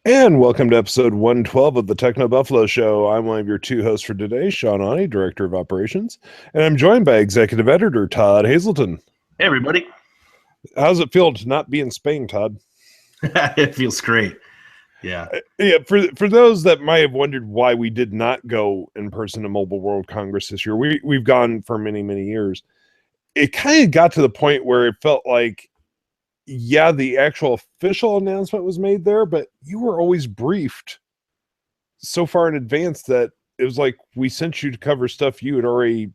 And welcome to episode 112 of the TechnoBuffalo Show. I'm one of your two hosts for today, Sean Ani, Director of Operations, and I'm joined by Executive Editor Todd Hazelton. Hey, everybody. How's it feel to not be in Spain, Todd? It feels great. Yeah. Yeah, for those that might have wondered why we did not go in person to Mobile World Congress this year, we've gone for many, many years. It kind of got to the point where it felt like, yeah, the actual official announcement was made there, but you were always briefed so far in advance that it was like we sent you to cover stuff you had already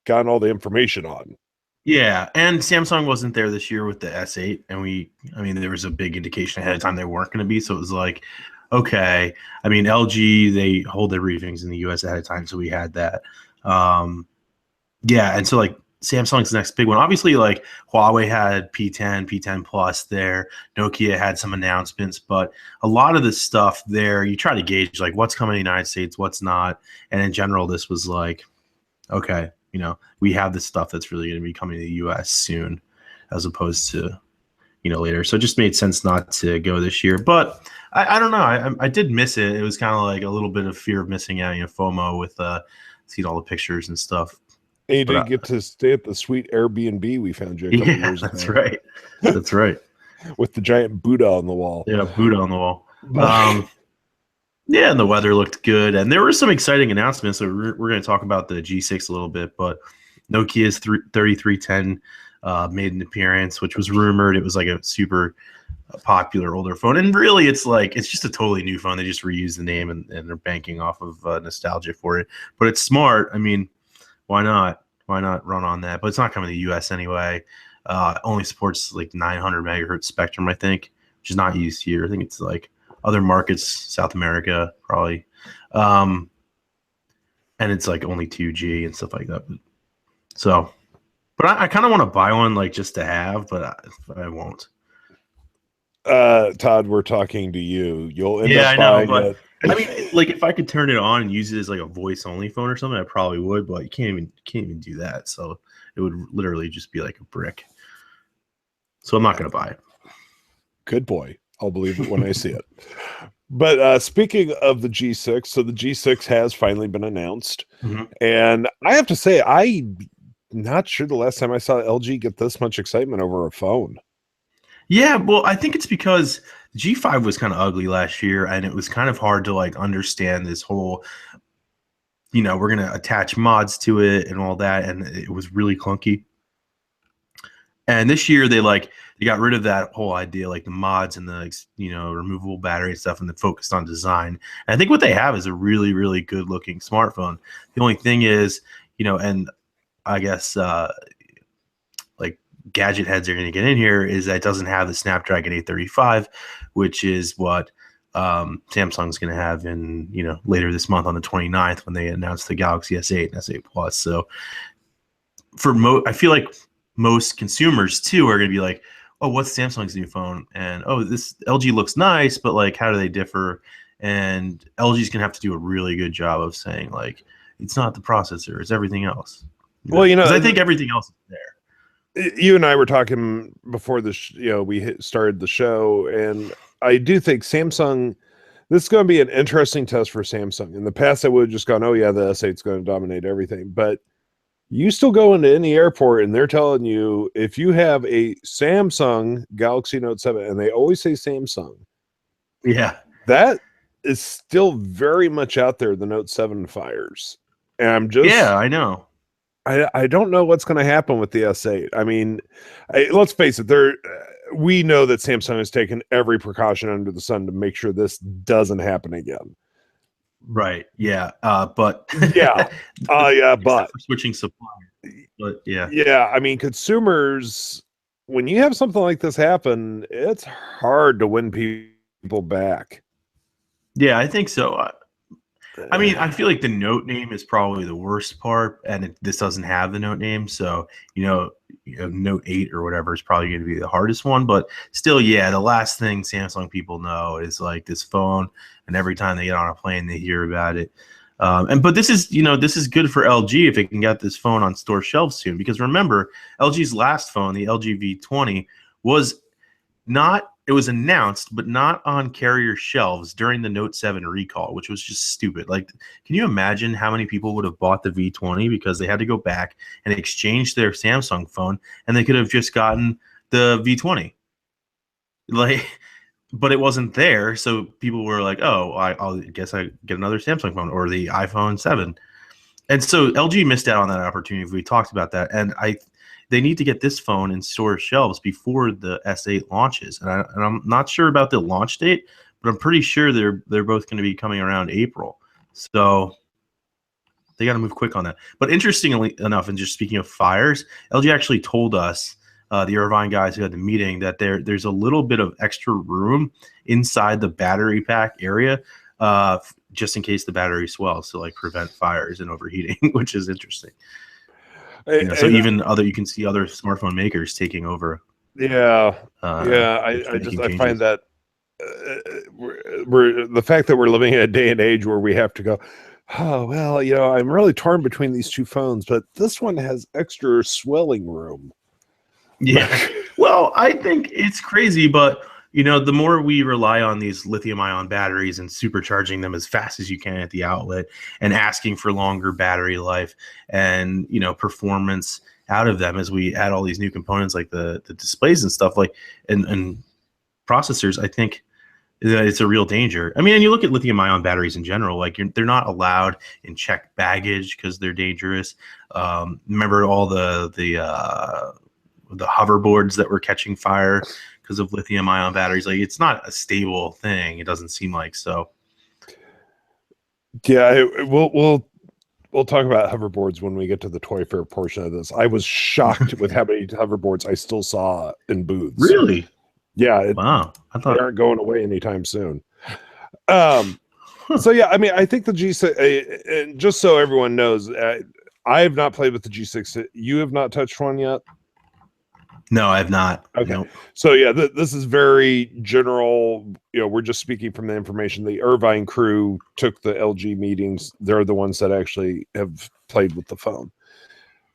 gotten all the information on. Yeah, and Samsung wasn't there this year with the S8, and there was a big indication ahead of time they weren't going to be, so it was like, okay. I mean, LG, they hold their briefings in the US ahead of time, so we had that. Yeah, and so like Samsung's the next big one. Obviously, like Huawei had P10, P10 Plus there. Nokia had some announcements, but a lot of the stuff there, you try to gauge like what's coming to the United States, what's not. And in general, this was like, okay, we have this stuff that's really going to be coming to the US soon, as opposed to, later. So it just made sense not to go this year. But I don't know. I did miss it. It was kind of like a little bit of fear of missing out, FOMO with seeing all the pictures and stuff. And you did get to stay at the sweet Airbnb we found you a couple years ago. That's right. That's right. With the giant Buddha on the wall. Yeah, Buddha on the wall. Yeah, and the weather looked good. And there were some exciting announcements. So we're going to talk about the G6 a little bit. But Nokia's 3310 made an appearance, which was rumored. It was like a super popular older phone. And really, it's just a totally new phone. They just reused the name and they're banking off of nostalgia for it. But it's smart. I mean, why not? Why not run on that? But it's not coming to the US anyway. Only supports like 900 megahertz spectrum, I think, which is not used here. I think it's like other markets, South America, probably. And it's like only 2G and stuff like that. But I kind of want to buy one like just to have, but I won't. Todd, we're talking to you. You'll end up buying it. I mean, like if I could turn it on and use it as like a voice only phone or something, I probably would, but you can't even do that. So it would literally just be like a brick. So I'm not going to buy it. Good boy. I'll believe it when I see it. But speaking of the G6, so the G6 has finally been announced. Mm-hmm. And I have to say, I'm not sure the last time I saw LG get this much excitement over a phone. Yeah, well, I think it's because G5 was kind of ugly last year, and it was kind of hard to like understand this whole, we're going to attach mods to it and all that, and it was really clunky. And this year they got rid of that whole idea, like the mods and the removable battery and stuff, and they focused on design. And I think what they have is a really, really good looking smartphone. The only thing is, and I guess gadget heads are going to get in here, is that it doesn't have the Snapdragon 835, which is what Samsung's going to have in later this month on the 29th when they announce the Galaxy S8 and S8 Plus. So I feel like most consumers too are going to be like, oh, what's Samsung's new phone? And oh, this LG looks nice, but like, how do they differ? And LG's going to have to do a really good job of saying like, it's not the processor, it's everything else. Well, I think everything else is there. You and I were talking before we started the show, and I do think Samsung, this is going to be an interesting test for Samsung. In the past, I would have just gone, oh yeah, the S8 is going to dominate everything. But you still go into any airport and they're telling you, if you have a Samsung Galaxy Note 7, and they always say Samsung. Yeah. That is still very much out there, the Note 7 fires. And I'm just... Yeah, I know. I don't know what's going to happen with the S8. I mean, let's face it. We know that Samsung has taken every precaution under the sun to make sure this doesn't happen again. Right. Yeah. But yeah. But for switching suppliers. But yeah. Yeah. I mean, consumers, when you have something like this happen, it's hard to win people back. Yeah, I think so. I mean, I feel like the Note name is probably the worst part, and this doesn't have the Note name. So, Note 8 or whatever is probably going to be the hardest one. But still, yeah, the last thing Samsung people know is like this phone, and every time they get on a plane, they hear about it. But this is good for LG if it can get this phone on store shelves soon. Because remember, LG's last phone, the LG V20, was not it was announced, but not on carrier shelves during the Note 7 recall, which was just stupid. Like, can you imagine how many people would have bought the V20 because they had to go back and exchange their Samsung phone, and they could have just gotten the V20? Like, but it wasn't there, so people were like, "Oh, I'll guess I get another Samsung phone or the iPhone 7." And so LG missed out on that opportunity. We talked about that, and they need to get this phone in store shelves before the S8 launches. And I'm not sure about the launch date, but I'm pretty sure they're both going to be coming around April. So they got to move quick on that. But interestingly enough, and just speaking of fires, LG actually told us, the Irvine guys who had the meeting, that there's a little bit of extra room inside the battery pack area, just in case the battery swells, to like prevent fires and overheating, which is interesting. So even you can see other smartphone makers taking over. Yeah, I find that we're the fact that we're living in a day and age where we have to go, oh well, I'm really torn between these two phones, but this one has extra swelling room. Yeah, well, I think it's crazy, but the more we rely on these lithium-ion batteries and supercharging them as fast as you can at the outlet and asking for longer battery life and, performance out of them as we add all these new components like the displays and stuff and processors, I think that it's a real danger. I mean, and you look at lithium-ion batteries in general, like they're not allowed in checked baggage because they're dangerous. Remember all the hoverboards that were catching fire because of lithium-ion batteries? Like, it's not a stable thing. It doesn't seem like so. Yeah, we'll talk about hoverboards when we get to the Toy Fair portion of this. I was shocked with how many hoverboards I still saw in booths. Really? Yeah. Wow. I thought they aren't going away anytime soon. So yeah, I mean, I think the G6, and just so everyone knows, I have not played with the G6. You have not touched one yet? No, I have not. Okay. Nope. So yeah, this is very general. We're just speaking from the information. The Irvine crew took the LG meetings. They're the ones that actually have played with the phone.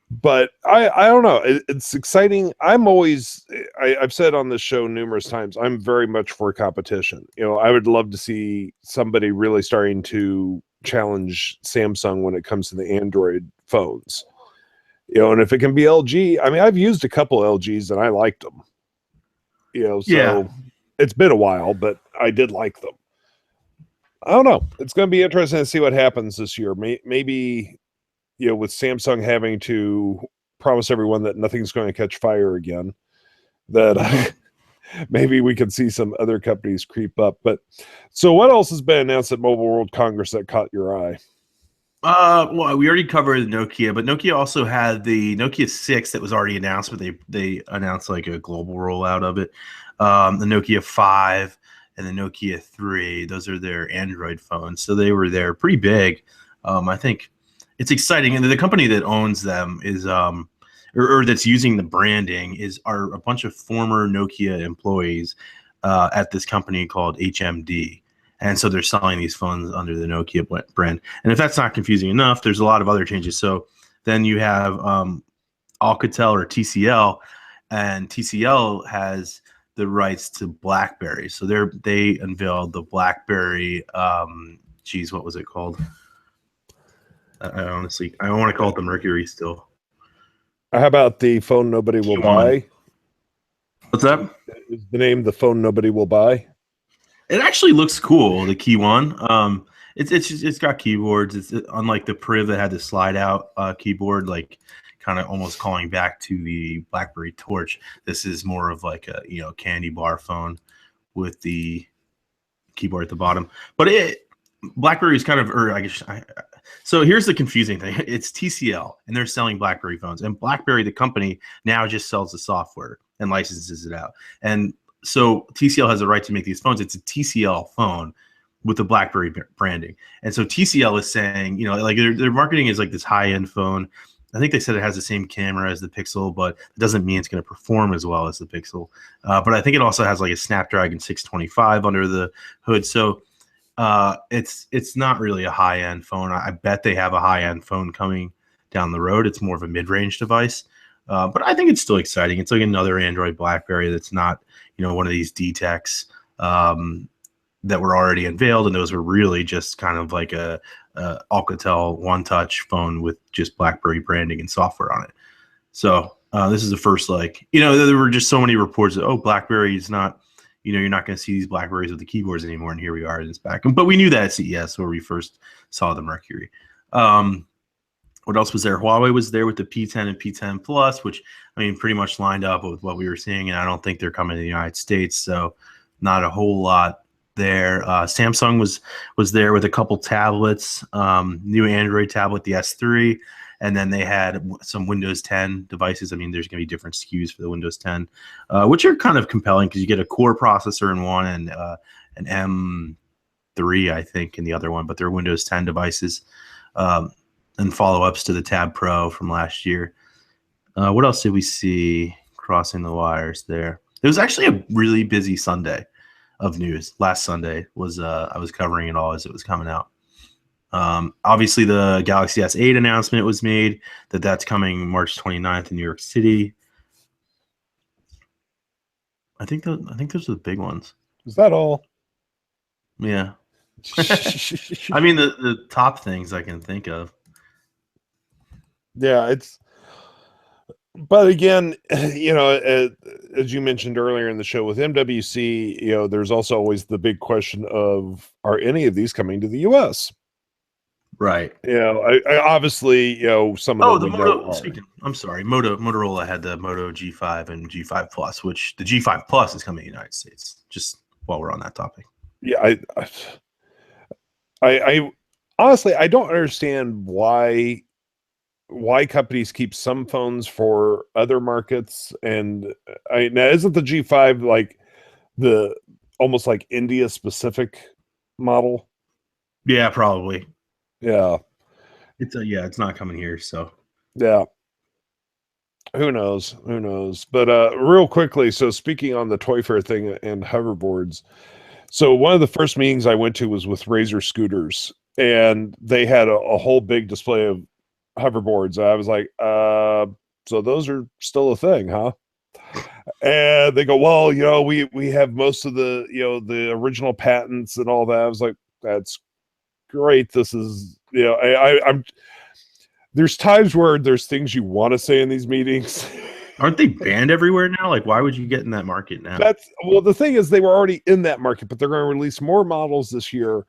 But I don't know. It's exciting. I've said on this show numerous times, I'm very much for competition. I would love to see somebody really starting to challenge Samsung when it comes to the Android phones. And if it can be LG, I mean, I've used a couple LGs and I liked them. So It's been a while, but I did like them. I don't know. It's going to be interesting to see what happens this year. Maybe, with Samsung having to promise everyone that nothing's going to catch fire again, that maybe we can see some other companies creep up. But so what else has been announced at Mobile World Congress that caught your eye? Well, we already covered Nokia, but Nokia also had the Nokia 6 that was already announced, but they announced like a global rollout of it. The Nokia 5 and the Nokia 3, those are their Android phones. So they were there, pretty big. I think it's exciting. And the company that owns them is, or that's using the branding are a bunch of former Nokia employees at this company called HMD. And so they're selling these phones under the Nokia brand. And if that's not confusing enough, there's a lot of other changes. So then you have Alcatel or TCL, and TCL has the rights to BlackBerry. So they unveiled the BlackBerry. What was it called? I want to call it the Mercury still. How about the phone nobody will buy? What's that? Is the name the phone nobody will buy? It actually looks cool, the Key One. It's got keyboards. It's unlike the Priv that had the slide out keyboard, like kind of almost calling back to the BlackBerry Torch. This is more of like a candy bar phone with the keyboard at the bottom. But BlackBerry is kind of, so here's the confusing thing. It's TCL, and they're selling BlackBerry phones, and BlackBerry, the company, now just sells the software and licenses it out. And so TCL has the right to make these phones. It's a TCL phone with the BlackBerry branding. And so TCL is saying, like their marketing is like this high-end phone. I think they said it has the same camera as the Pixel, but it doesn't mean it's going to perform as well as the Pixel. But I think it also has like a Snapdragon 625 under the hood. So it's not really a high-end phone. I bet they have a high-end phone coming down the road. It's more of a mid-range device. But I think it's still exciting. It's like another Android BlackBerry that's not, one of these D-Techs that were already unveiled, and those were really just kind of like a Alcatel one-touch phone with just BlackBerry branding and software on it. So this is the first, there were just so many reports that, BlackBerry is not, you're not going to see these BlackBerries with the keyboards anymore, and here we are, and it's back. But we knew that at CES where we first saw the Mercury. What else was there? Huawei was there with the P10 and P10 Plus, which, pretty much lined up with what we were seeing, and I don't think they're coming to the United States, so not a whole lot there. Samsung was there with a couple tablets, new Android tablet, the S3, and then they had some Windows 10 devices. There's going to be different SKUs for the Windows 10, which are kind of compelling because you get a Core processor in one and an M3, I think, in the other one, but they're Windows 10 devices, and follow-ups to the Tab Pro from last year. What else did we see crossing the wires there? It was actually a really busy Sunday of news. Last Sunday was I was covering it all as it was coming out. Obviously, the Galaxy S8 announcement was made that's coming March 29th in New York City. I think those are the big ones. Is that all? Yeah. The top things I can think of. Yeah, but again, as you mentioned earlier in the show with MWC, there's also always the big question of, are any of these coming to the US? Right. I obviously, some of them. Motorola had the Moto G5 and G5 Plus, which the G5 Plus is coming to the United States, just while we're on that topic. Yeah, I honestly, I don't understand why companies keep some phones for other markets. And now isn't the G5 like the almost like India specific model? Yeah, probably. Yeah. It's not coming here. So yeah. Who knows? But real quickly, so speaking on the Toy Fair thing and hoverboards, so one of the first meetings I went to was with Razor Scooters, and they had a whole big display of hoverboards. I was like, so those are still a thing, huh? And they go, well, we have most of the the original patents and all that. I was like, that's great. This is I'm there's times where there's things you want to say in these meetings. Aren't they banned everywhere now? Like, why would you get in that market now? The thing is, they were already in that market, but they're going to release more models this year.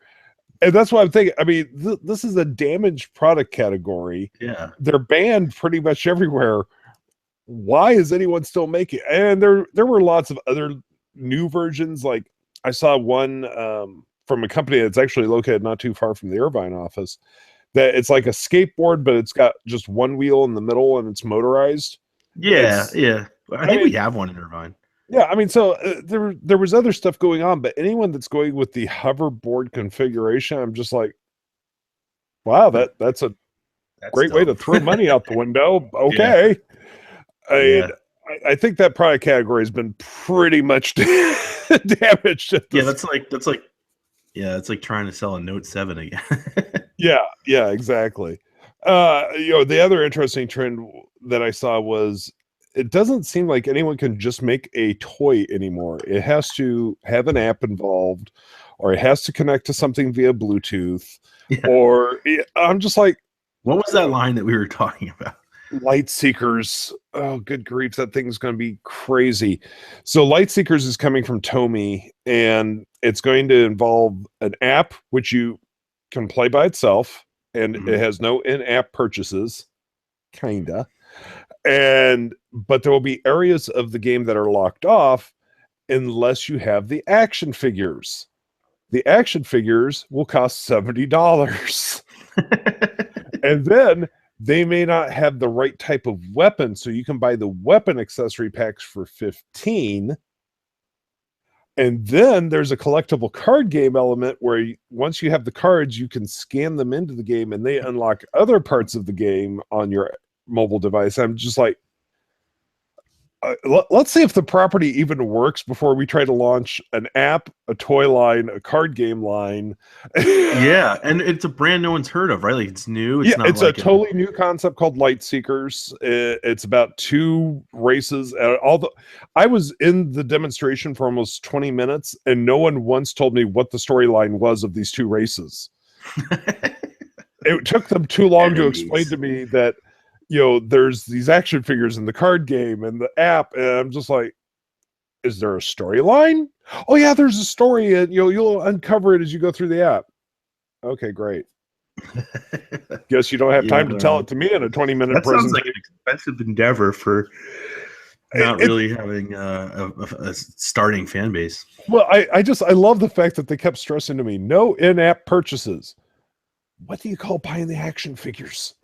And that's why I'm thinking, this is a damaged product category. Yeah. They're banned pretty much everywhere. Why is anyone still making it? And there were lots of other new versions. Like I saw one from a company that's actually located not too far from the Irvine office, that it's like a skateboard, but it's got just one wheel in the middle and it's motorized. Yeah. I think we have one in Irvine. Yeah, so there was other stuff going on, but anyone that's going with the hoverboard configuration, I'm just like, wow, that's great dope. way to throw money out the window. Okay. Yeah. I think that product category has been pretty much damaged. That's like trying to sell a Note 7 again. Yeah, exactly. The other interesting trend that I saw was, it doesn't seem like anyone can just make a toy anymore. It has to have an app involved, or it has to connect to something via Bluetooth. Yeah. Or I'm just like, what was that line that we were talking about? Light Seekers. Oh, good grief. That thing's going to be crazy. So Light Seekers is coming from Tomy, and it's going to involve an app, which you can play by itself, and it has no in-app purchases. Kinda. But there will be areas of the game that are locked off unless you have the action figures. The action figures will cost $70. And then they may not have the right type of weapon, so you can buy the weapon accessory packs for $15. And then there's a collectible card game element where once you have the cards, you can scan them into the game, and they unlock other parts of the game on your mobile device. I'm just like, let's see if the property even works before we try to launch an app, a toy line, a card game line. Yeah, and it's a brand no one's heard of, right? Like it's new. It's not it's like a totally new concept called Light Seekers. It's about 2 races. I was in the demonstration for almost 20 minutes, and no one once told me what the storyline was of these 2 races. It took them too long to explain to me that, there's these action figures in the card game and the app, and I'm just like, is there a storyline? Oh yeah, there's a story, and you'll uncover it as you go through the app. Okay, great. Guess you don't have time to tell it to me in a 20-minute presentation. Sounds like an expensive endeavor for not really having a starting fan base. Well, I love the fact that they kept stressing to me, no in-app purchases. What do you call buying the action figures?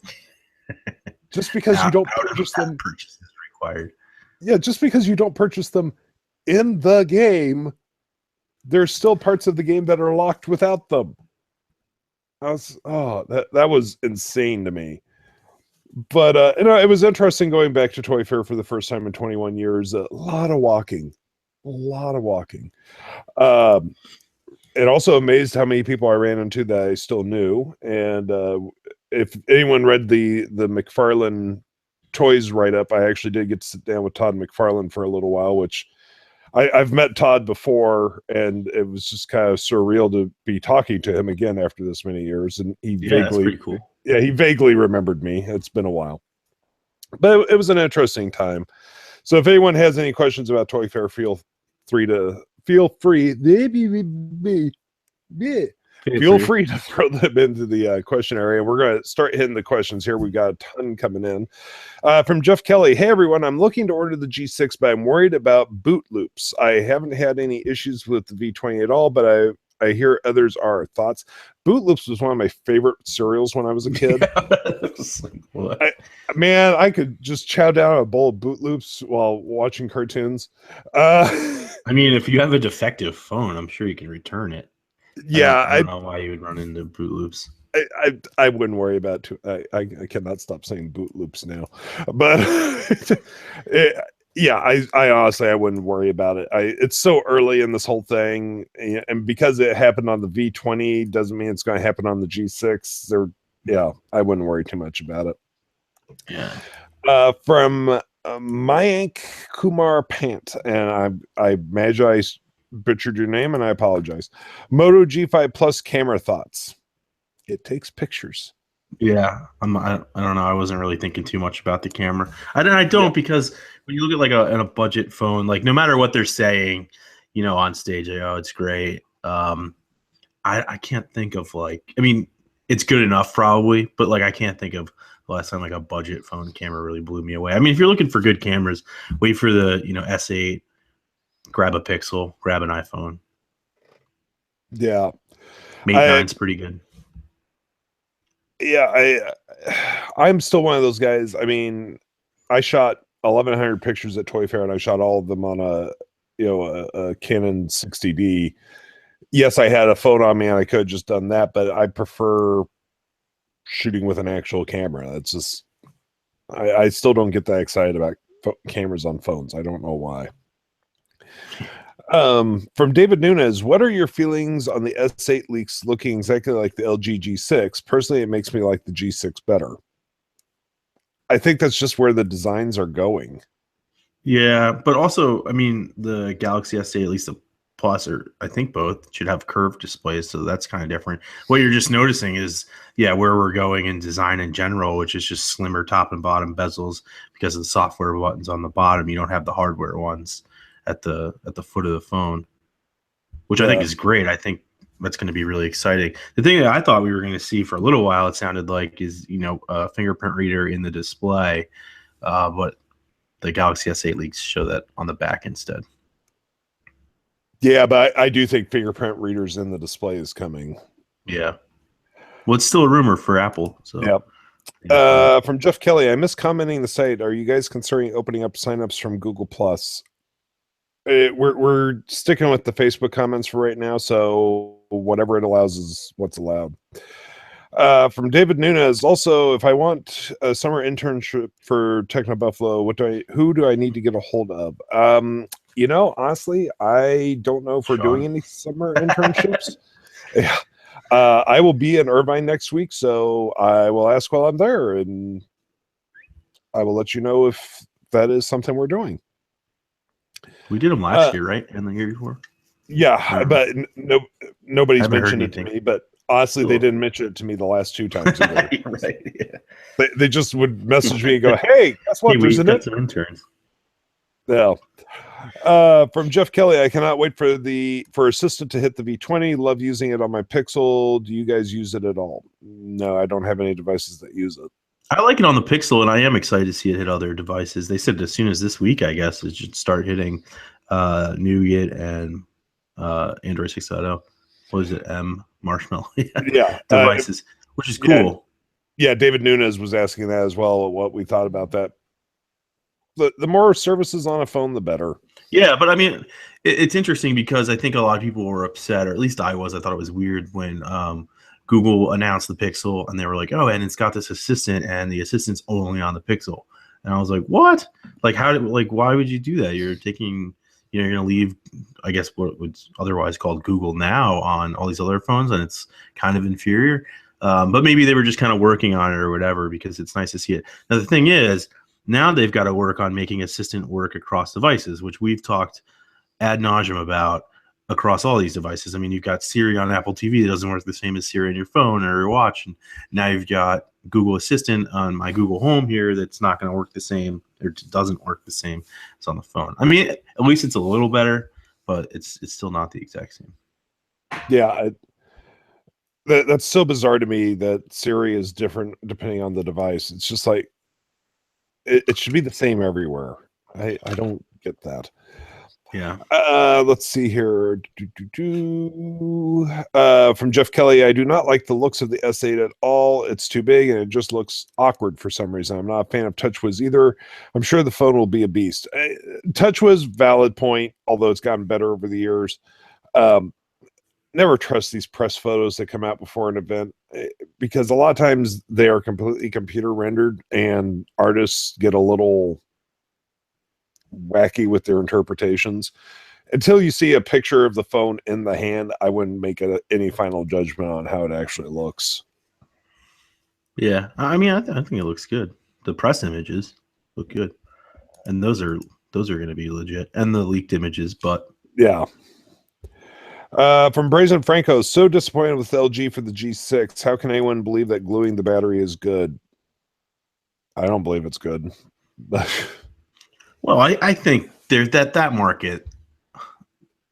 Just because you don't purchase them, purchases required. Yeah, just because you don't purchase them in the game, there's still parts of the game that are locked without them. That was insane to me. But it was interesting going back to Toy Fair for the first time in 21 years. A lot of walking. It also amazed how many people I ran into that I still knew. And if anyone read the McFarlane Toys write-up, I actually did get to sit down with Todd McFarlane for a little while, which I've met Todd before, and it was just kind of surreal to be talking to him again after this many years. And he pretty cool. Yeah, he vaguely remembered me. It's been a while, but it was an interesting time. So if anyone has any questions about Toy Fair, feel free to throw them into the question area. We're going to start hitting the questions here. We've got a ton coming in. From Jeff Kelly. Hey, everyone. I'm looking to order the G6, but I'm worried about boot loops. I haven't had any issues with the V20 at all, but I hear others are. Thoughts? Boot Loops was one of my favorite cereals when I was a kid. I could just chow down a bowl of Boot Loops while watching cartoons. I mean, if you have a defective phone, I'm sure you can return it. Yeah, I don't know why you would run into Boot Loops. I wouldn't worry about it. I cannot stop saying Boot Loops now, but I honestly I wouldn't worry about it. It's so early in this whole thing, and because it happened on the V20 doesn't mean it's going to happen on the G6. I wouldn't worry too much about it. Yeah. From Mayank Kumar Pant, and I imagine I butchered your name, and I apologize. Moto G5 Plus camera thoughts. It takes pictures. Yeah, I don't know. I wasn't really thinking too much about the camera. I don't because when you look at like a budget phone, like no matter what they're saying, on stage, it's great. I can't think of it's good enough probably, but I can't think of the last time a budget phone camera really blew me away. I mean, if you're looking for good cameras, wait for the S8, grab a Pixel, grab an iPhone. Yeah, Mate 9's pretty good. Yeah, I'm still one of those guys. I mean, I shot 1,100 pictures at Toy Fair, and I shot all of them on a Canon 60D. Yes, I had a phone on me, and I could have just done that, but I prefer shooting with an actual camera. That's just I still don't get that excited about cameras on phones. I don't know why. From David Nunez, what are your feelings on the S8 leaks looking exactly like the LG G6? Personally, it makes me like the G6 better. I think that's just where the designs are going. Yeah, but also, I mean, the Galaxy S8, at least the Plus, or I think both, should have curved displays, so that's kind of different. What you're just noticing is, where we're going in design in general, which is just slimmer top and bottom bezels because of the software buttons on the bottom. You don't have the hardware ones at the foot of the phone, which I think is great. I think that's going to be really exciting. The thing that I thought we were going to see for a little while, it sounded like, is a fingerprint reader in the display, but the Galaxy S8 leaks show that on the back instead. Yeah, but I do think fingerprint readers in the display is coming. Yeah, well, it's still a rumor for Apple. So yep. From Jeff Kelly, I miss commenting the site. Are you guys considering opening up signups from Google Plus? We're sticking with the Facebook comments for right now, so whatever it allows is what's allowed. From David Nunez, also, if I want a summer internship for TechnoBuffalo, who do I need to get a hold of? Honestly, I don't know if we're doing any summer internships. Yeah. I will be in Irvine next week, so I will ask while I'm there, and I will let you know if that is something we're doing. We did them last year, right? And the year before? Yeah, but nobody's mentioned it to me, but honestly, Cool. They didn't mention it to me the last 2 times either. Right, yeah. They just would message me and go, hey, guess what? Hey, There's got some interns. Yeah. From Jeff Kelly, I cannot wait for Assistant to hit the V20. Love using it on my Pixel. Do you guys use it at all? No, I don't have any devices that use it. I like it on the Pixel, and I am excited to see it hit other devices. They said as soon as this week, I guess, it should start hitting Nougat and Android 6.0. What is it? Marshmallow devices, which is cool. Yeah, David Nunez was asking that as well, what we thought about that. The more services on a phone, the better. Yeah, but I mean, it's interesting because I think a lot of people were upset, or at least I was. I thought it was weird when Google announced the Pixel, and they were like, "Oh, and it's got this assistant, and the assistant's only on the Pixel." And I was like, "What? Like, why would you do that? You're taking, you're going to leave, I guess, what was otherwise called Google Now on all these other phones, and it's kind of inferior." But maybe they were just kind of working on it or whatever, because it's nice to see it. Now, the thing is, now they've got to work on making Assistant work across devices, which we've talked ad nauseum about across all these devices. I mean, you've got Siri on Apple TV that doesn't work the same as Siri on your phone or your watch. And now you've got Google Assistant on my Google Home here that's not going to work the same, or doesn't work the same as on the phone. I mean, at least it's a little better, but it's still not the exact same. Yeah, that's so bizarre to me that Siri is different depending on the device. It's just like, it should be the same everywhere. I don't get that. Yeah. Let's see here. From Jeff Kelly, I do not like the looks of the S8 at all. It's too big and it just looks awkward for some reason. I'm not a fan of TouchWiz either. I'm sure the phone will be a beast. TouchWiz, valid point, although it's gotten better over the years. Never trust these press photos that come out before an event, because a lot of times they are completely computer rendered and artists get a little wacky with their interpretations. Until you see a picture of the phone in the hand, I wouldn't make any final judgment on how it actually looks. Yeah, I mean, I think it looks good. The press images look good, and those are going to be legit, and the leaked images, but yeah. From Brazen Franco, so disappointed with LG for the G6. How can anyone believe that gluing the battery is good? I don't believe it's good. Well, I think there's that market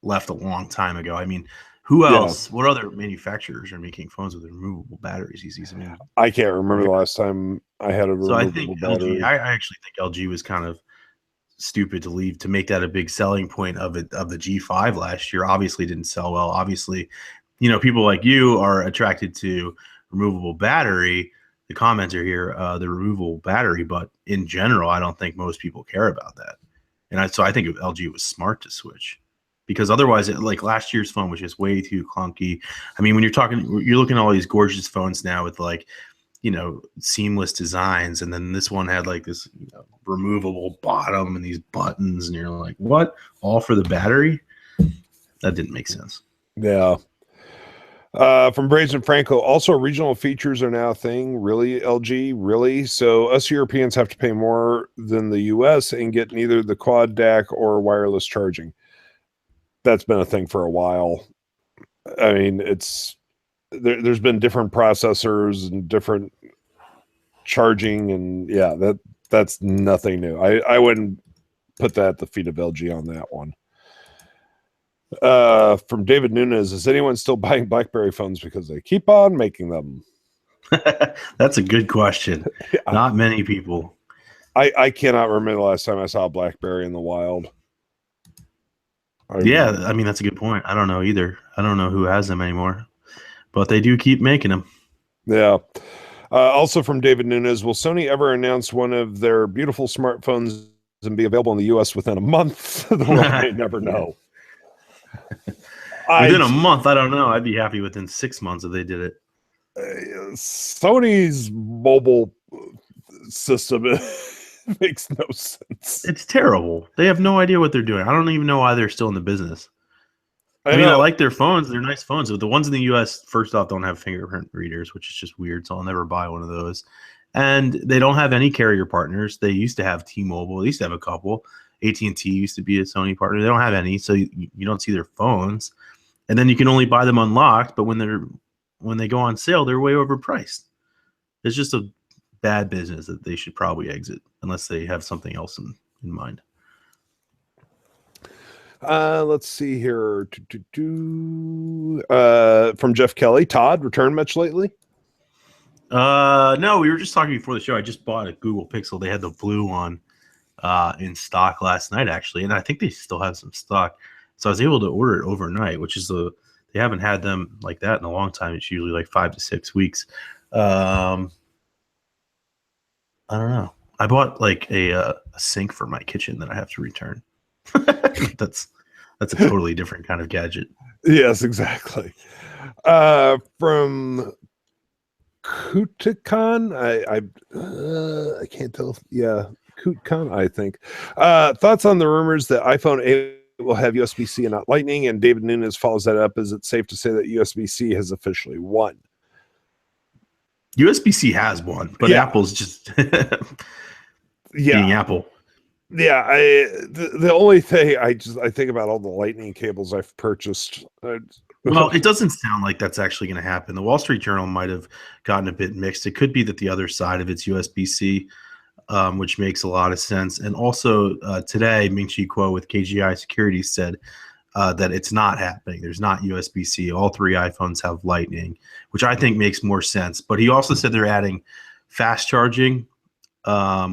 left a long time ago. I mean, who else? Yeah. What other manufacturers are making phones with removable batteries these days? I mean, I can't remember the last time I had a removable battery. I actually think LG was kind of stupid to make that a big selling point of the G5 last year. Obviously didn't sell well. Obviously, people like you are attracted to removable battery. The commenter here, the removable battery, but in general, I don't think most people care about that. And so I think LG was smart to switch, because otherwise, like last year's phone was just way too clunky. I mean, when you're looking at all these gorgeous phones now with like, seamless designs, and then this one had like this removable bottom and these buttons, and you're like, what? All for the battery? That didn't make sense. Yeah. From Brazen Franco, also regional features are now a thing. Really, LG? Really? So us Europeans have to pay more than the US and get neither the quad DAC or wireless charging. That's been a thing for a while. I mean, there's been different processors and different charging, and yeah, that's nothing new. I wouldn't put that at the feet of LG on that one. From David Nunez, is anyone still buying BlackBerry phones because they keep on making them? That's a good question. Yeah. Not many people. I cannot remember the last time I saw a BlackBerry in the wild. I mean, that's a good point. I don't know either. I don't know who has them anymore, but they do keep making them. Yeah. Also from David Nunez, will Sony ever announce one of their beautiful smartphones and be available in the US within a month? The world may never know. Within a month, I don't know. I'd be happy within 6 months if they did it. Sony's mobile system makes no sense. It's terrible. They have no idea what they're doing. I don't even know why they're still in the business. I mean, I like their phones. They're nice phones. But the ones in the U.S., first off, don't have fingerprint readers, which is just weird. So I'll never buy one of those. And they don't have any carrier partners. They used to have T-Mobile. They used to have a couple. AT&T used to be a Sony partner. They don't have any, so you don't see their phones. And then you can only buy them unlocked. But when they go on sale, they're way overpriced. It's just a bad business that they should probably exit unless they have something else in mind. Let's see here. From Jeff Kelly, Todd, returned much lately? No, we were just talking before the show. I just bought a Google Pixel. They had the blue one in stock last night, actually, and I think they still have some stock. So I was able to order it overnight, which is they haven't had them like that in a long time. It's usually like 5 to 6 weeks. I don't know. I bought like a sink for my kitchen that I have to return. That's a totally different kind of gadget. Yes, exactly. From Kutakan, I can't tell. Yeah, Kutkan, I think. Thoughts on the rumors that iPhone 8 will have USB-C and not Lightning? And David Nunes follows that up. Is it safe to say that USB-C has officially won? USB-C has won, but Apple's just being Apple. Yeah, the only thing I think about all the Lightning cables I've purchased. Well, it doesn't sound like that's actually going to happen. The Wall Street Journal might have gotten a bit mixed. It could be that the other side of it's USB-C, which makes a lot of sense. And also today, Ming-Chi Kuo with KGI Securities said that it's not happening. There's not USB-C. All 3 iPhones have Lightning, which I think makes more sense. But he also said they're adding fast charging,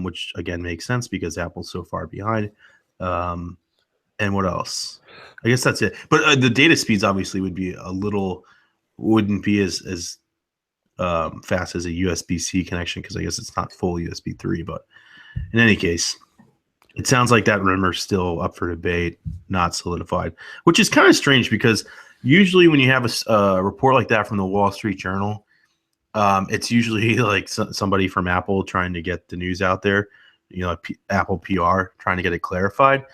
which again makes sense because Apple's so far behind. And what else? I guess that's it. But the data speeds obviously wouldn't be as fast as a USB-C connection because I guess it's not full USB 3. But in any case, it sounds like that rumor's still up for debate, not solidified, which is kind of strange because usually when you have a report like that from the Wall Street Journal, it's usually like somebody from Apple trying to get the news out there, Apple PR trying to get it clarified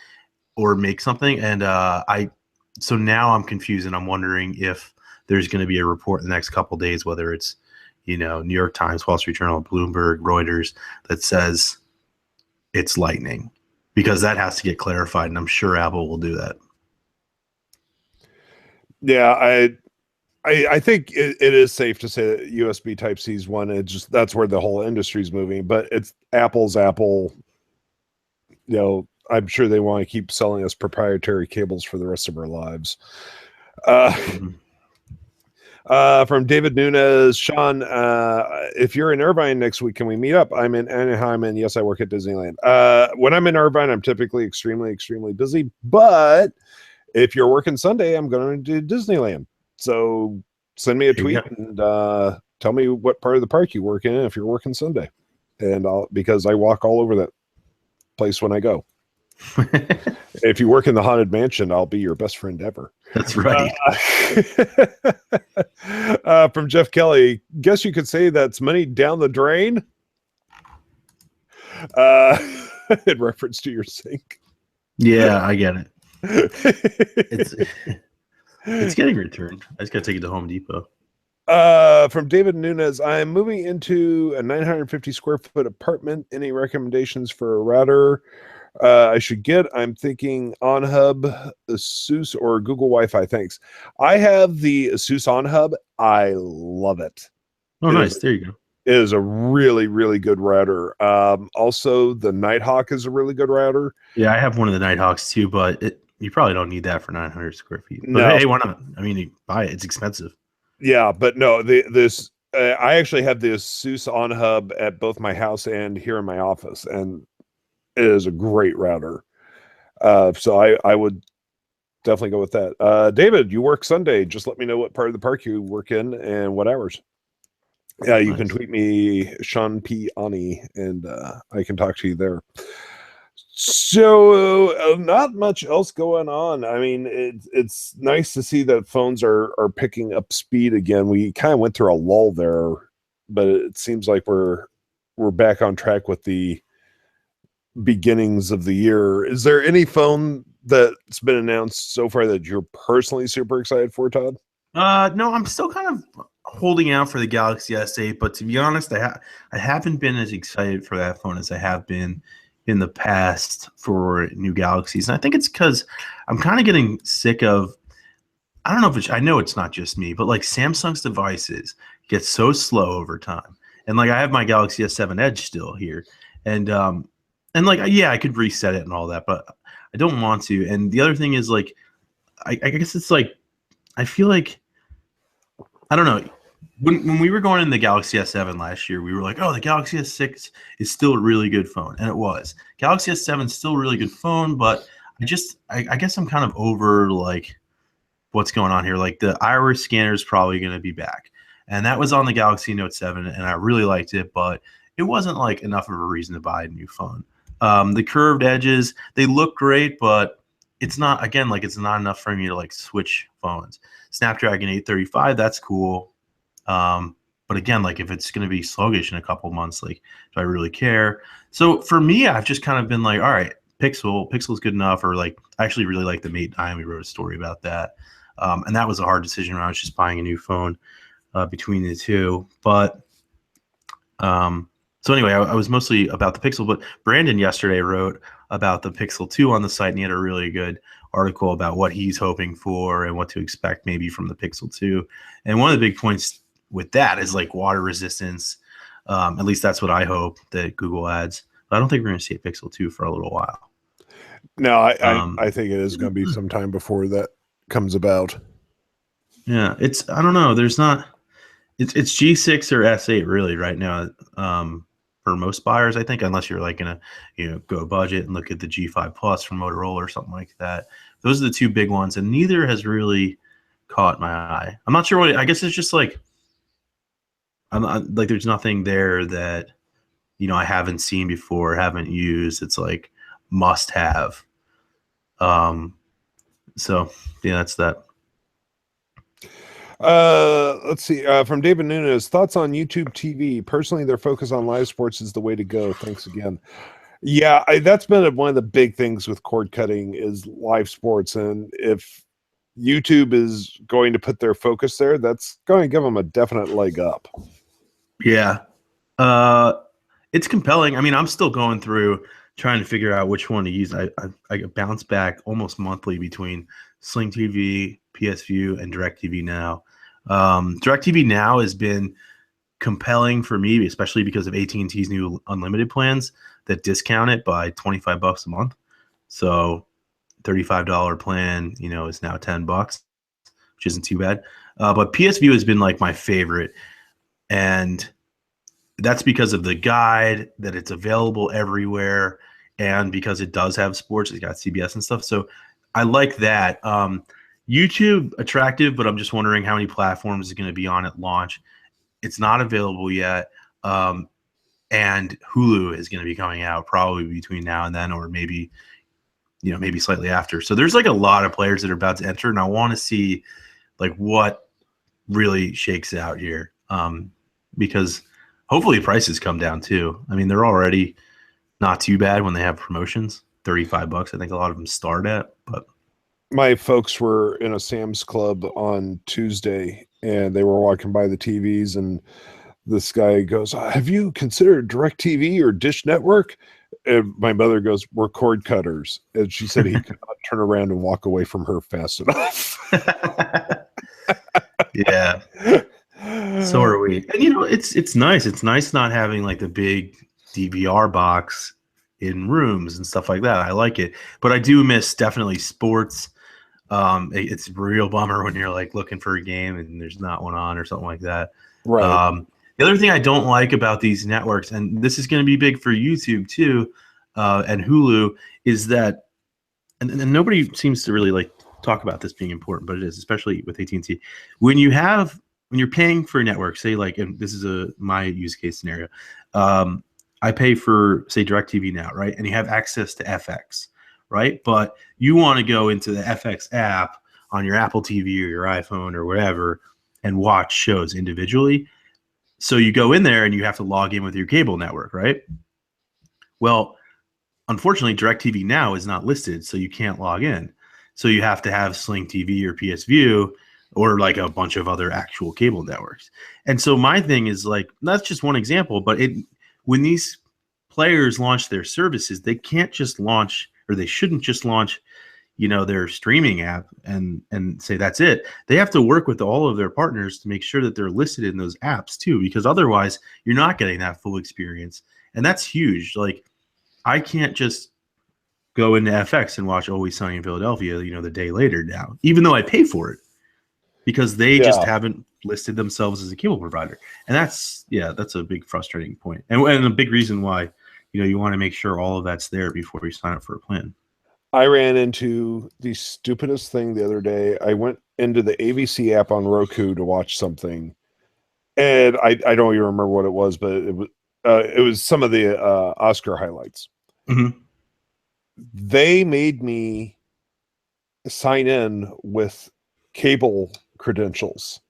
or make something. And so now I'm confused and I'm wondering if there's going to be a report in the next couple of days, whether it's, New York Times, Wall Street Journal, Bloomberg, Reuters, that says it's Lightning, because that has to get clarified. And I'm sure Apple will do that. Yeah, I think it is safe to say that USB Type-C is one. That's where the whole industry is moving. But it's Apple's Apple. I'm sure they want to keep selling us proprietary cables for the rest of our lives. From David Nunes, Sean, if you're in Irvine next week, can we meet up? I'm in Anaheim, and yes, I work at Disneyland. When I'm in Irvine, I'm typically extremely, extremely busy. But if you're working Sunday, I'm going to Disneyland. So send me a tweet and tell me what part of the park you work in if you're working Sunday. And because I walk all over that place when I go. If you work in the Haunted Mansion, I'll be your best friend ever. That's right. From Jeff Kelly, guess you could say that's money down the drain. In reference to your sink. Yeah, I get it. It's getting returned. I just got to take it to Home Depot. From David Nunes, I'm moving into a 950 square foot apartment. Any recommendations for a router I should get? I'm thinking OnHub, ASUS, or Google Wi-Fi. Thanks. I have the ASUS OnHub. I love it. Oh, nice. There you go. It is a really, really good router. Also, the Nighthawk is a really good router. Yeah, I have one of the Nighthawks too, but you probably don't need that for 900 square feet. But no. Hey, why not? I mean, you buy it. It's expensive. Yeah, but no, I actually have the ASUS OnHub at both my house and here in my office, and it is a great router. So I would definitely go with that. David, you work Sunday. Just let me know what part of the park you work in and what hours. Yeah, you can tweet me, Sean P. Ani, and I can talk to you there. So not much else going on. I mean, it's nice to see that phones are picking up speed again. We kind of went through a lull there, but it seems like we're back on track with the beginnings of the year. Is there any phone that's been announced so far that you're personally super excited for, Todd? No, I'm still kind of holding out for the Galaxy S8, but to be honest, I haven't been as excited for that phone as I have been in the past for new Galaxies. And I think it's because I'm kind of getting sick of, I don't know if it's, I know it's not just me, but like Samsung's devices get so slow over time. And like I have my Galaxy S7 Edge still here. And like, yeah, I could reset it and all that, but I don't want to. And the other thing is like, I guess it's like, I feel like, I don't know. When we were going in the Galaxy S7 last year, we were like, oh, the Galaxy S6 is still a really good phone. And it was. Galaxy S7 is still a really good phone, but I guess I'm kind of over like what's going on here. Like the iris scanner is probably going to be back. And that was on the Galaxy Note 7, and I really liked it, but it wasn't like enough of a reason to buy a new phone. The curved edges, they look great, but it's not, again, like it's not enough for me to like switch phones. Snapdragon 835, that's cool. But again, like if it's going to be sluggish in a couple months, like do I really care? So for me, I've just kind of been like, all right, Pixel's good enough, or like I actually really like the Mate 9. We wrote a story about that. And that was a hard decision when I was just buying a new phone between the two. But so anyway, I was mostly about the Pixel, but Brandon yesterday wrote about the Pixel 2 on the site, and he had a really good article about what he's hoping for and what to expect maybe from the Pixel 2. And one of the big points with that is like water resistance. At least that's what I hope that Google adds. But I don't think we're going to see a Pixel 2 for a little while. No, I think it is going to be some time before that comes about. Yeah, I don't know. There's not, it's G6 or S8 really right now. For most buyers, I think, unless you're like gonna, go budget and look at the G5 Plus from Motorola or something like that. Those are the two big ones, and neither has really caught my eye. I'm not sure what. I guess it's just like, like there's nothing there that I haven't seen before, haven't used. It's like must have. So yeah, that's that. Let's see. From David Nunes, thoughts on YouTube TV. Personally, their focus on live sports is the way to go. Thanks again. Yeah, that's been one of the big things with cord cutting is live sports, and if YouTube is going to put their focus there, that's going to give them a definite leg up. Yeah, it's compelling. I mean, I'm still going through trying to figure out which one to use. I bounce back almost monthly between Sling TV, PS View, and DirecTV Now. DirecTV Now has been compelling for me, especially because of AT&T's new unlimited plans that discount it by $25 a month. So $35 plan, is now $10, which isn't too bad. But PS View has been like my favorite. And that's because of the guide, that it's available everywhere, and because it does have sports. It's got CBS and stuff. So I like that. YouTube, attractive, but I'm just wondering how many platforms is going to be on at launch. It's not available yet. And Hulu is going to be coming out probably between now and then, or maybe slightly after. So there's like a lot of players that are about to enter, and I want to see like what really shakes out here. Because hopefully prices come down too. I mean, they're already not too bad when they have promotions. $35, I think a lot of them start at. But my folks were in a Sam's Club on Tuesday, and they were walking by the TVs, and this guy goes, "Have you considered DirecTV or Dish Network?" And my mother goes, "We're cord cutters." And she said he could not turn around and walk away from her fast enough. Yeah. So are we. And it's nice. It's nice not having like the big DVR box in rooms and stuff like that. I like it. But I do miss definitely sports. It's a real bummer when you're like looking for a game and there's not one on or something like that. Right. The other thing I don't like about these networks, and this is going to be big for YouTube too, and Hulu, is that, and nobody seems to really like talk about this being important, but it is, especially with AT&T. When you're paying for a network, say like, and this is my use case scenario, I pay for, say, DirecTV Now, right? And you have access to FX, right? But you want to go into the FX app on your Apple TV or your iPhone or whatever and watch shows individually. So you go in there and you have to log in with your cable network, right? Well, unfortunately, DirecTV Now is not listed, so you can't log in. So you have to have Sling TV or PS View or like a bunch of other actual cable networks. And so my thing is like, that's just one example, but when these players launch their services, they can't just launch, or they shouldn't just launch, their streaming app and say that's it. They have to work with all of their partners to make sure that they're listed in those apps too, because otherwise you're not getting that full experience. And that's huge. Like, I can't just go into FX and watch Always Sunny in Philadelphia, the day later now, even though I pay for it, because they just haven't listed themselves as a cable provider. And that's a big frustrating point. And a big reason why, you want to make sure all of that's there before you sign up for a plan. I ran into the stupidest thing the other day. I went into the ABC app on Roku to watch something, and I don't even remember what it was, but it was some of the Oscar highlights. Mm-hmm. They made me sign in with cable credentials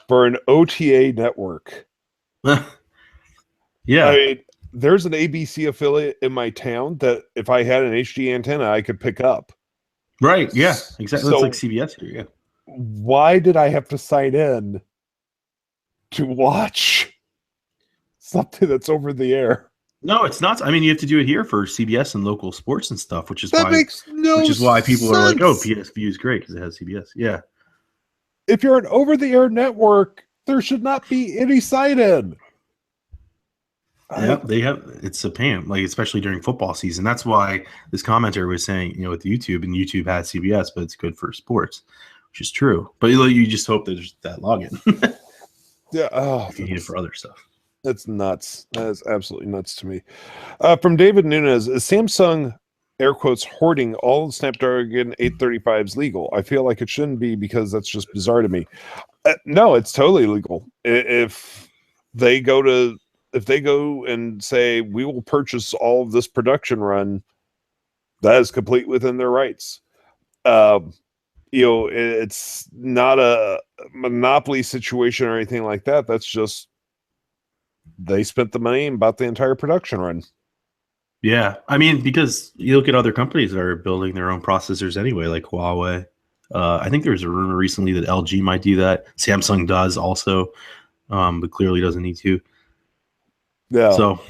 for an OTA network. Yeah. I mean, there's an ABC affiliate in my town that if I had an HD antenna, I could pick up. Right. Yeah, exactly. So it's like CBS here. Yeah. Why did I have to sign in to watch something that's over the air? No, it's not. I mean, you have to do it here for CBS and local sports and stuff, which is why people are like, "Oh, PSV is great because it has CBS." Yeah. If you're an over-the-air network, there should not be any sign-in. Yeah, it's a pain, like especially during football season. That's why this commenter was saying, with YouTube, and YouTube has CBS, but it's good for sports, which is true. But you just hope there's that login. Yeah. Oh, you need it for other stuff. That's nuts. That is absolutely nuts to me. From David Nunez, is Samsung, air quotes, hoarding all the Snapdragon 835s legal? I feel like it shouldn't be because that's just bizarre to me. No, it's totally legal. If they go and say, we will purchase all of this production run, that is complete within their rights. It's not a monopoly situation or anything like that. That's just, they spent the money and bought the entire production run. Yeah. I mean, because you look at other companies that are building their own processors anyway, like Huawei. I think there was a rumor recently that LG might do that. Samsung does also, but clearly doesn't need to. Yeah. So,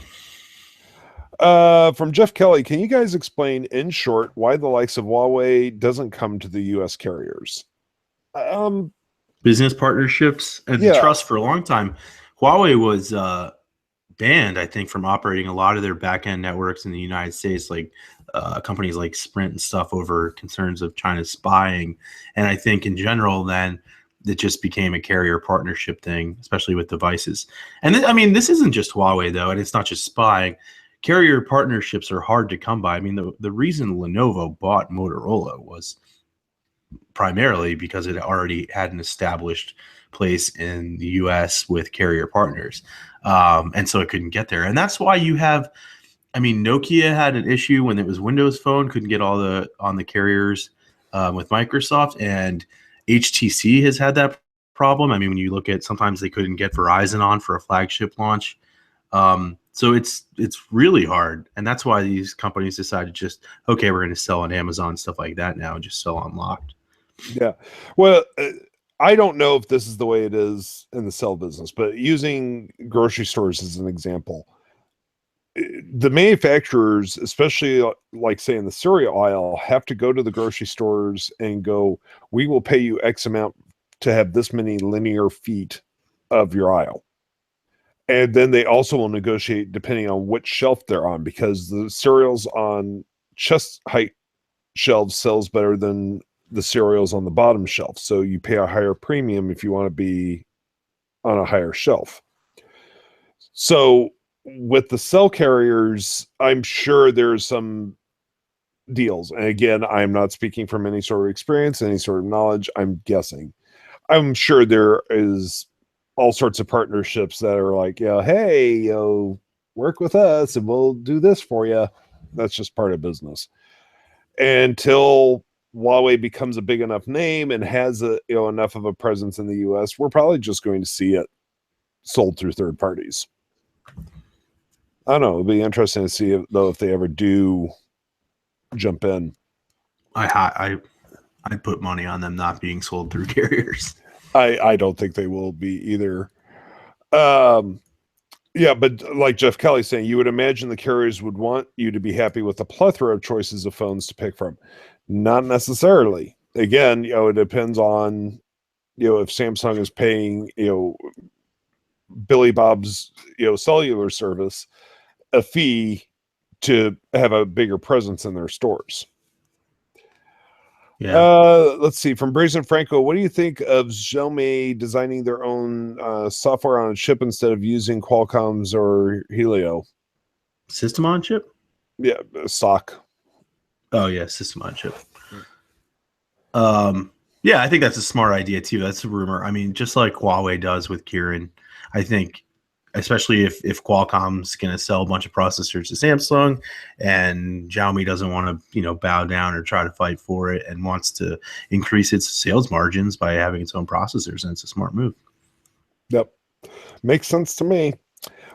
from Jeff Kelly, can you guys explain in short why the likes of Huawei doesn't come to the U.S. carriers? Business partnerships and trust for a long time. Huawei was banned, I think, from operating a lot of their back-end networks in the United States, like companies like Sprint and stuff, over concerns of China spying. And I think in general, then it just became a carrier partnership thing, especially with devices. And this isn't just Huawei, though, and it's not just spying. Carrier partnerships are hard to come by. I mean, the reason Lenovo bought Motorola was primarily because it already had an established place in the US with carrier partners. And so it couldn't get there. And that's why you have, Nokia had an issue when it was Windows Phone, couldn't get on the carriers with Microsoft, and HTC has had that problem. When you look at, sometimes they couldn't get Verizon on for a flagship launch. So it's really hard. And that's why these companies decided just, okay, we're going to sell on Amazon, stuff like that now, and just sell unlocked. Yeah. Well, I don't know if this is the way it is in the cell business, but using grocery stores as an example, the manufacturers, especially like say in the cereal aisle, have to go to the grocery stores and go, we will pay you X amount to have this many linear feet of your aisle. And then they also will negotiate depending on which shelf they're on, because the cereals on chest height shelves sells better than the cereals on the bottom shelf. So you pay a higher premium if you want to be on a higher shelf. So with the cell carriers, I'm sure there's some deals. And again, I'm not speaking from any sort of experience, any sort of knowledge. I'm guessing. I'm sure there is all sorts of partnerships that are like, hey, work with us and we'll do this for you. That's just part of business. Until Huawei becomes a big enough name and has enough of a presence in the US, we're probably just going to see it sold through third parties. I don't know. It'll be interesting to see if they ever do jump in. I'd put money on them not being sold through carriers. I don't think they will be either. Yeah, but like Jeff Kelly's saying, you would imagine the carriers would want you to be happy with a plethora of choices of phones to pick from. Not necessarily. Again, it depends on, if Samsung is paying, Billy Bob's, cellular service a fee to have a bigger presence in their stores. Yeah. Let's see. From Brazen Franco, what do you think of Xiaomi designing their own software on a chip instead of using Qualcomm's or Helio? System on chip? Yeah, SoC. Oh yeah, system on chip. Yeah, I think that's a smart idea too. That's a rumor. I mean, just like Huawei does with Kirin, I think, especially if Qualcomm's going to sell a bunch of processors to Samsung and Xiaomi doesn't want to, bow down or try to fight for it and wants to increase its sales margins by having its own processors, and it's a smart move. Yep. Makes sense to me.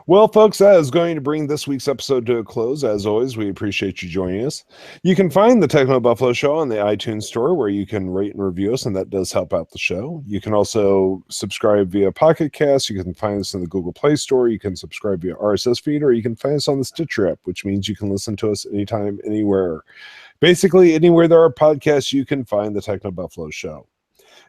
Well, folks, that is going to bring this week's episode to a close. As always, we appreciate you joining us. You can find the TechnoBuffalo Show on the iTunes Store, where you can rate and review us, and that does help out the show. You can also subscribe via Pocket Cast. You can find us in the Google Play Store. You can subscribe via RSS feed, or you can find us on the Stitcher app, which means you can listen to us anytime, anywhere. Basically, anywhere there are podcasts, you can find the TechnoBuffalo Show.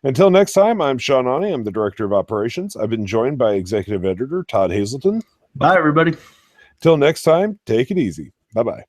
Until next time, I'm Sean Ani. I'm the Director of Operations. I've been joined by Executive Editor Todd Hazelton. Bye, everybody. Till next time, take it easy. Bye-bye.